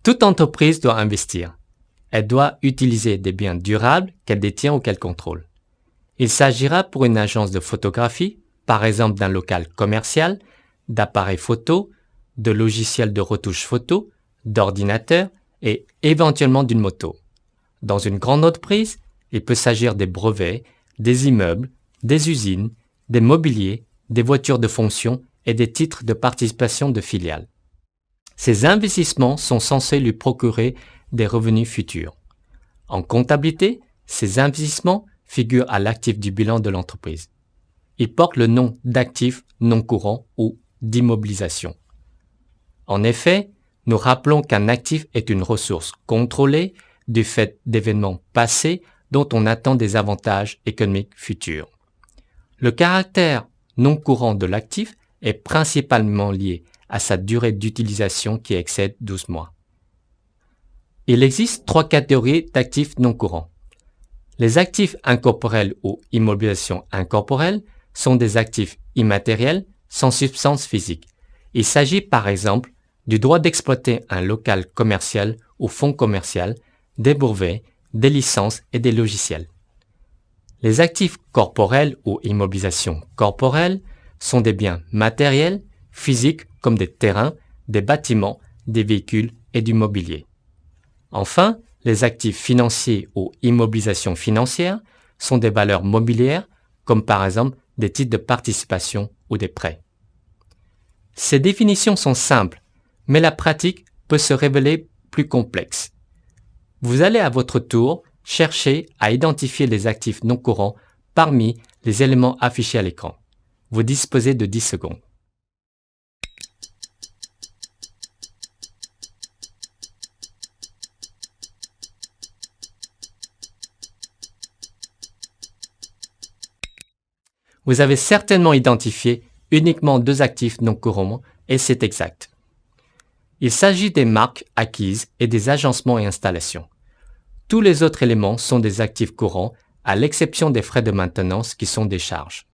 Toute entreprise doit investir. Elle doit utiliser des biens durables qu'elle détient ou qu'elle contrôle. Il s'agira pour une agence de photographie, par exemple d'un local commercial, d'appareils photo, de logiciels de retouche photo, d'ordinateurs et éventuellement d'une moto. Dans une grande entreprise, il peut s'agir des brevets, des immeubles, des usines, des mobiliers, des voitures de fonction et des titres de participation de filiales. Ces investissements sont censés lui procurer des revenus futurs. En comptabilité, ces investissements figurent à l'actif du bilan de l'entreprise. Ils portent le nom d'actifs non courants ou d'immobilisation. En effet, nous rappelons qu'un actif est une ressource contrôlée du fait d'événements passés dont on attend des avantages économiques futurs. Le caractère non courant de l'actif est principalement lié à sa durée d'utilisation qui excède 12 mois. Il existe 3 catégories d'actifs non courants. Les actifs incorporels ou immobilisation incorporelle sont des actifs immatériels sans substance physique. Il s'agit par exemple du droit d'exploiter un local commercial ou fonds commercial, des brevets, des licences et des logiciels. Les actifs corporels ou immobilisation corporelle sont des biens matériels, physiques comme des terrains, des bâtiments, des véhicules et du mobilier. Enfin, les actifs financiers ou immobilisation financière sont des valeurs mobilières comme par exemple des titres de participation ou des prêts. Ces définitions sont simples, mais la pratique peut se révéler plus complexe. Vous allez à votre tour chercher à identifier les actifs non courants parmi les éléments affichés à l'écran. Vous disposez de 10 secondes. Vous avez certainement identifié uniquement 2 actifs non courants et c'est exact. Il s'agit des marques acquises et des agencements et installations. Tous les autres éléments sont des actifs courants à l'exception des frais de maintenance qui sont des charges.